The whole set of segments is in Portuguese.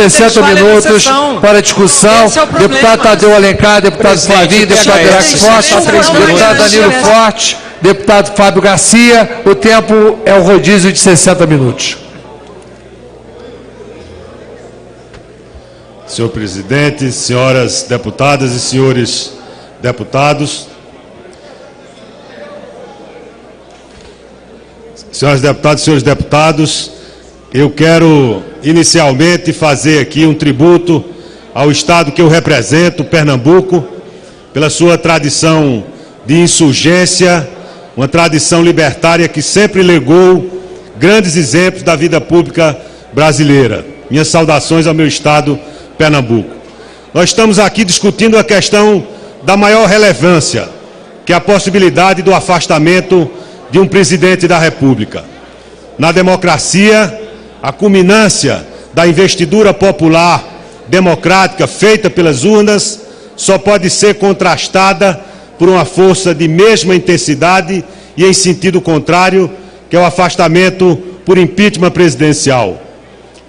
60 minutos para discussão. Deputado Tadeu Alencar, deputado Flavinho, deputado Iraque Forte, deputado Danilo Forte, deputado Fábio Garcia. O tempo é o rodízio de 60 minutos. Senhor presidente, senhoras deputadas e senhores deputados, senhoras deputadas e senhores deputados, eu quero inicialmente fazer aqui um tributo ao estado que eu represento, Pernambuco, pela sua tradição de insurgência, uma tradição libertária que sempre legou grandes exemplos da vida pública brasileira. Minhas saudações ao meu estado, Pernambuco. Nós estamos aqui discutindo a questão da maior relevância, que é a possibilidade do afastamento de um presidente da República. Na democracia, a culminância da investidura popular democrática feita pelas urnas só pode ser contrastada por uma força de mesma intensidade e em sentido contrário, que é o afastamento por impeachment presidencial.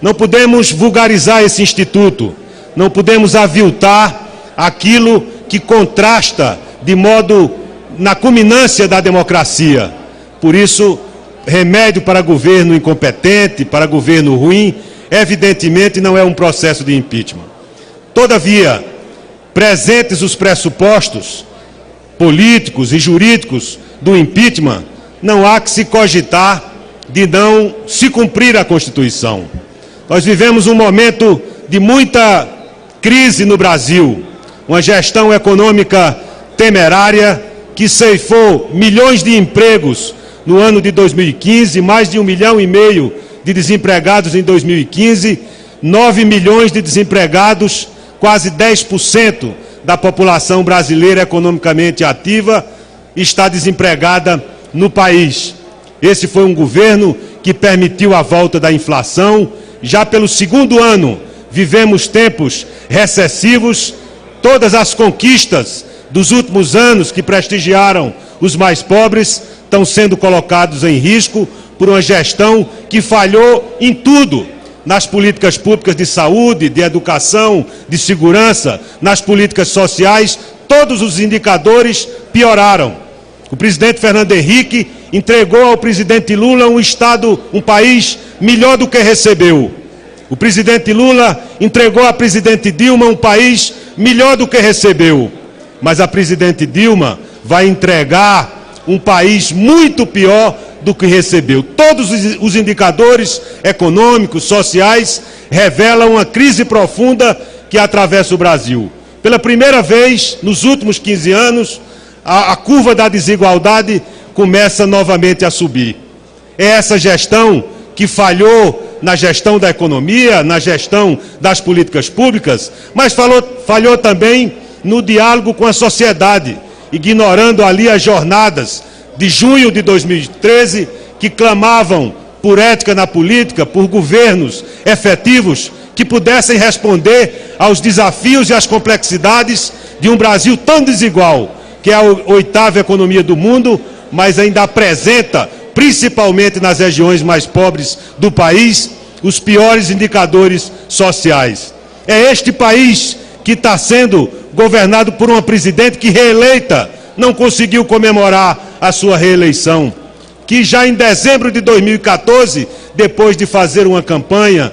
Não podemos vulgarizar esse instituto, não podemos aviltar aquilo que contrasta de modo na culminância da democracia. Por isso, remédio para governo incompetente, para governo ruim, evidentemente não é um processo de impeachment. Todavia, presentes os pressupostos políticos e jurídicos do impeachment, não há que se cogitar de não se cumprir a Constituição. Nós vivemos um momento de muita crise no Brasil, uma gestão econômica temerária que ceifou milhões de empregos no ano de 2015, mais de 1,5 milhão de desempregados em 2015, 9 milhões de desempregados, quase 10% da população brasileira economicamente ativa está desempregada no país. Esse foi um governo que permitiu a volta da inflação. Já pelo segundo ano, vivemos tempos recessivos. Todas as conquistas dos últimos anos que prestigiaram os mais pobres estão sendo colocados em risco por uma gestão que falhou em tudo, nas políticas públicas de saúde, de educação, de segurança, nas políticas sociais. Todos os indicadores pioraram. O presidente Fernando Henrique entregou ao presidente Lula um país melhor do que recebeu. O presidente Lula entregou à presidente Dilma um país melhor do que recebeu. Mas a presidente Dilma vai entregar um país muito pior do que recebeu. Todos os indicadores econômicos, sociais, revelam uma crise profunda que atravessa o Brasil. Pela primeira vez, nos últimos 15 anos, a curva da desigualdade começa novamente a subir. É essa gestão que falhou na gestão da economia, na gestão das políticas públicas, mas falhou também no diálogo com a sociedade, ignorando ali as jornadas de junho de 2013, que clamavam por ética na política, por governos efetivos que pudessem responder aos desafios e às complexidades de um Brasil tão desigual, que é a 8ª economia do mundo, mas ainda apresenta, principalmente nas regiões mais pobres do país, os piores indicadores sociais. É este país que está sendo governado por uma presidente que, reeleita, não conseguiu comemorar a sua reeleição, que já em dezembro de 2014, depois de fazer uma campanha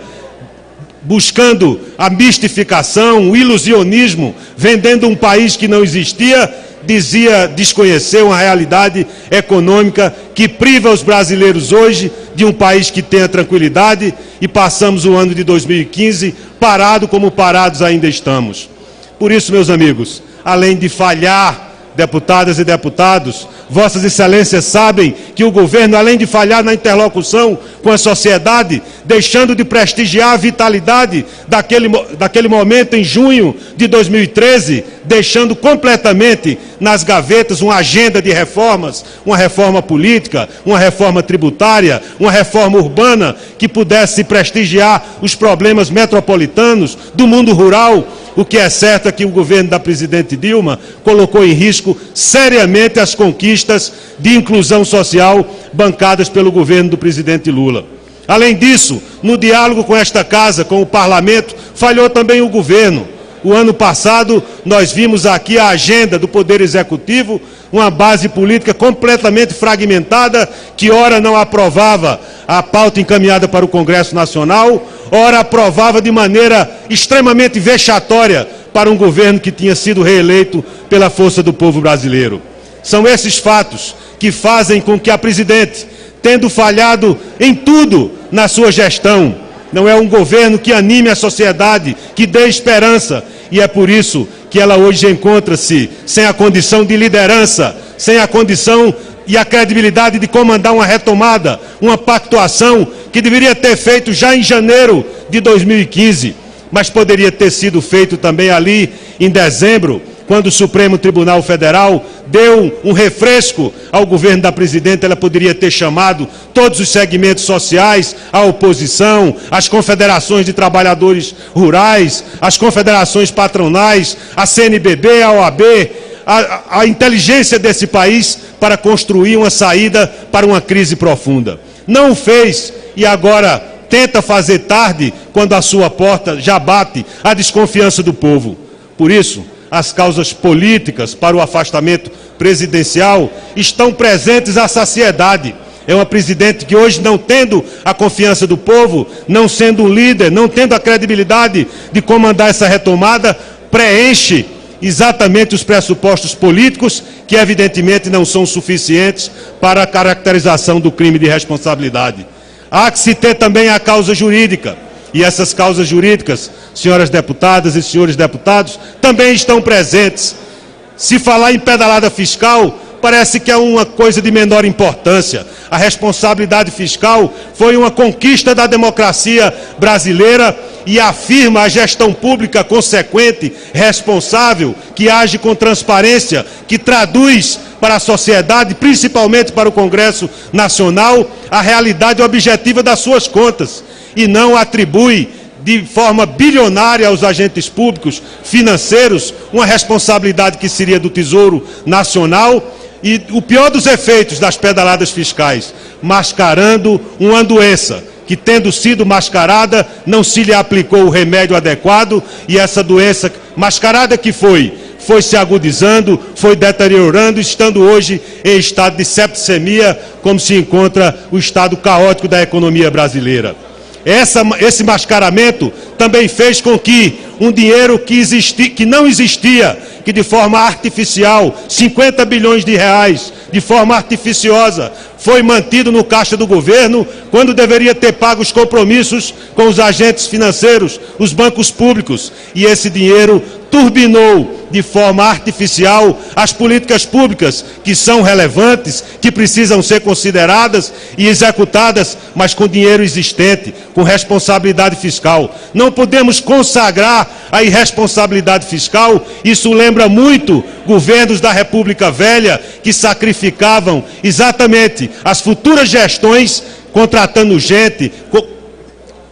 buscando a mistificação, o ilusionismo, vendendo um país que não existia, dizia desconhecer uma realidade econômica que priva os brasileiros hoje de um país que tenha tranquilidade, e passamos o ano de 2015 parado como parados ainda estamos. Por isso, meus amigos, além de falhar, deputadas e deputados, Vossas Excelências sabem que o governo, além de falhar na interlocução com a sociedade, deixando de prestigiar a vitalidade daquele momento em junho de 2013, deixando completamente nas gavetas uma agenda de reformas, uma reforma política, uma reforma tributária, uma reforma urbana que pudesse prestigiar os problemas metropolitanos do mundo rural. O que é certo é que o governo da presidente Dilma colocou em risco seriamente as conquistas de inclusão social bancadas pelo governo do presidente Lula. Além disso, no diálogo com esta casa, com o parlamento, falhou também o governo. O ano passado, nós vimos aqui a agenda do Poder Executivo, uma base política completamente fragmentada, que ora não aprovava a pauta encaminhada para o Congresso Nacional, ora aprovava de maneira extremamente vexatória para um governo que tinha sido reeleito pela força do povo brasileiro. São esses fatos que fazem com que a presidente, tendo falhado em tudo na sua gestão, não é um governo que anime a sociedade, que dê esperança, e é por isso que ela hoje encontra-se sem a condição de liderança, sem a condição e a credibilidade de comandar uma retomada, uma pactuação que deveria ter feito já em janeiro de 2015, mas poderia ter sido feito também ali em dezembro, quando o Supremo Tribunal Federal deu um refresco ao governo da presidenta. Ela poderia ter chamado todos os segmentos sociais, a oposição, as confederações de trabalhadores rurais, as confederações patronais, a CNBB, a OAB, a inteligência desse país para construir uma saída para uma crise profunda. Não o fez e agora tenta fazer tarde, quando a sua porta já bate a desconfiança do povo. Por isso, as causas políticas para o afastamento presidencial estão presentes à saciedade. É uma presidente que hoje, não tendo a confiança do povo, não sendo um líder, não tendo a credibilidade de comandar essa retomada, preenche exatamente os pressupostos políticos que evidentemente não são suficientes para a caracterização do crime de responsabilidade. Há que se ter também a causa jurídica. E essas causas jurídicas, senhoras deputadas e senhores deputados, também estão presentes. Se falar em pedalada fiscal, parece que é uma coisa de menor importância. A responsabilidade fiscal foi uma conquista da democracia brasileira e afirma a gestão pública consequente, responsável, que age com transparência, que traduz para a sociedade, principalmente para o Congresso Nacional, a realidade objetiva das suas contas, e não atribui de forma bilionária aos agentes públicos financeiros uma responsabilidade que seria do Tesouro Nacional. E o pior dos efeitos das pedaladas fiscais, mascarando uma doença que, tendo sido mascarada, não se lhe aplicou o remédio adequado, e essa doença mascarada que foi se agudizando, foi deteriorando, estando hoje em estado de septicemia, como se encontra o estado caótico da economia brasileira. Esse mascaramento também fez com que um dinheiro que não existia, que de forma artificial, 50 bilhões de reais, de forma artificiosa, foi mantido no caixa do governo, quando deveria ter pago os compromissos com os agentes financeiros, os bancos públicos, e esse dinheiro turbinou de forma artificial as políticas públicas que são relevantes, que precisam ser consideradas e executadas, mas com dinheiro existente, com responsabilidade fiscal. Não podemos consagrar a irresponsabilidade fiscal. Isso lembra muito governos da República Velha, que sacrificavam exatamente as futuras gestões, contratando gente,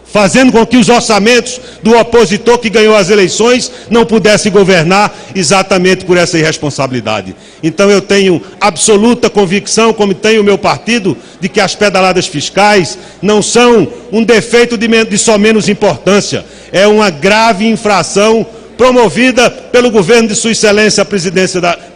fazendo com que os orçamentos do opositor que ganhou as eleições não pudesse governar exatamente por essa irresponsabilidade. Então eu tenho absoluta convicção, como tem o meu partido, de que as pedaladas fiscais não são um defeito de só menos importância. É uma grave infração promovida pelo governo de Sua Excelência,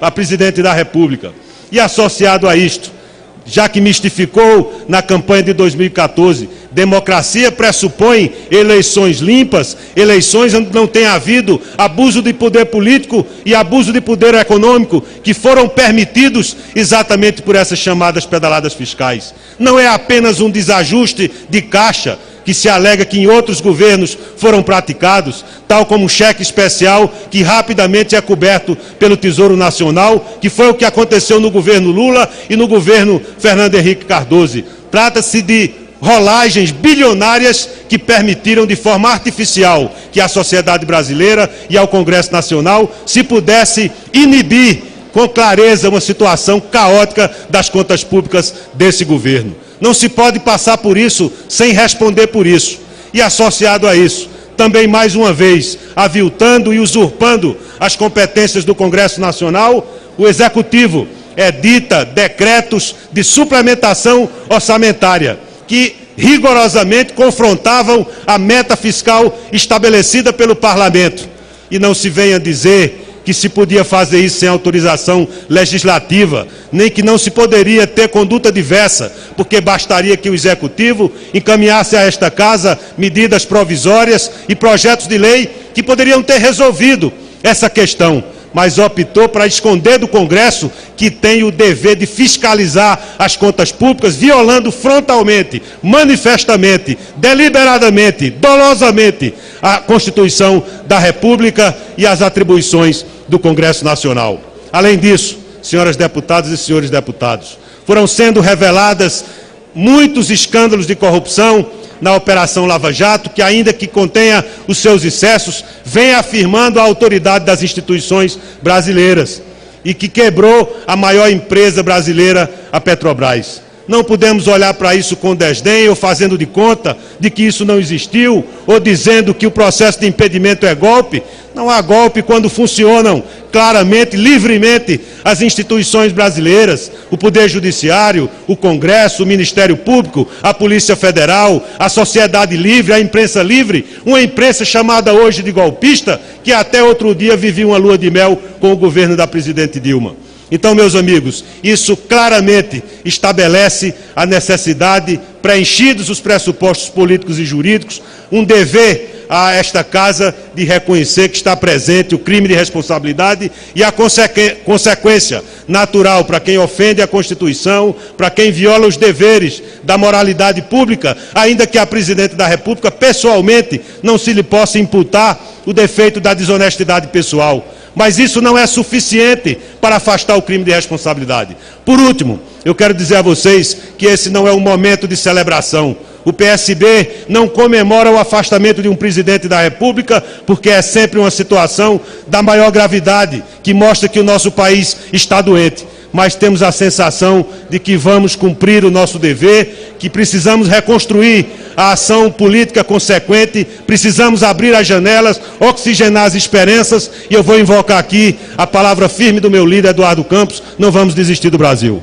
a Presidente da República. E associado a isto, já que mistificou na campanha de 2014, democracia pressupõe eleições limpas, eleições onde não tem havido abuso de poder político e abuso de poder econômico, que foram permitidos exatamente por essas chamadas pedaladas fiscais. Não é apenas um desajuste de caixa, que se alega que em outros governos foram praticados, tal como o cheque especial, que rapidamente é coberto pelo Tesouro Nacional, que foi o que aconteceu no governo Lula e no governo Fernando Henrique Cardoso. Trata-se de rolagens bilionárias que permitiram de forma artificial que a sociedade brasileira e ao Congresso Nacional se pudesse inibir com clareza uma situação caótica das contas públicas desse governo. Não se pode passar por isso sem responder por isso. E associado a isso, também mais uma vez, aviltando e usurpando as competências do Congresso Nacional, o Executivo edita decretos de suplementação orçamentária, que rigorosamente confrontavam a meta fiscal estabelecida pelo Parlamento. E não se venha dizer que se podia fazer isso sem autorização legislativa, nem que não se poderia ter conduta diversa, porque bastaria que o Executivo encaminhasse a esta Casa medidas provisórias e projetos de lei que poderiam ter resolvido essa questão, mas optou para esconder do Congresso, que tem o dever de fiscalizar as contas públicas, violando frontalmente, manifestamente, deliberadamente, dolosamente a Constituição da República e as atribuições do Congresso Nacional. Além disso, senhoras deputadas e senhores deputados, foram sendo reveladas muitos escândalos de corrupção na Operação Lava Jato, que ainda que contenha os seus excessos, vem afirmando a autoridade das instituições brasileiras e que quebrou a maior empresa brasileira, a Petrobras. Não podemos olhar para isso com desdém ou fazendo de conta de que isso não existiu ou dizendo que o processo de impedimento é golpe. Não há golpe quando funcionam claramente, livremente as instituições brasileiras, o Poder Judiciário, o Congresso, o Ministério Público, a Polícia Federal, a sociedade livre, a imprensa livre, uma imprensa chamada hoje de golpista, que até outro dia vivia uma lua de mel com o governo da presidente Dilma. Então, meus amigos, isso claramente estabelece a necessidade, preenchidos os pressupostos políticos e jurídicos, um dever a esta Casa de reconhecer que está presente o crime de responsabilidade e a consequência natural para quem ofende a Constituição, para quem viola os deveres da moralidade pública, ainda que a Presidente da República, pessoalmente, não se lhe possa imputar o defeito da desonestidade pessoal. Mas isso não é suficiente para afastar o crime de responsabilidade. Por último, eu quero dizer a vocês que esse não é um momento de celebração. O PSB não comemora o afastamento de um presidente da República, porque é sempre uma situação da maior gravidade, que mostra que o nosso país está doente. Mas temos a sensação de que vamos cumprir o nosso dever, que precisamos reconstruir a ação política consequente, precisamos abrir as janelas, oxigenar as esperanças, e eu vou invocar aqui a palavra firme do meu líder, Eduardo Campos: não vamos desistir do Brasil.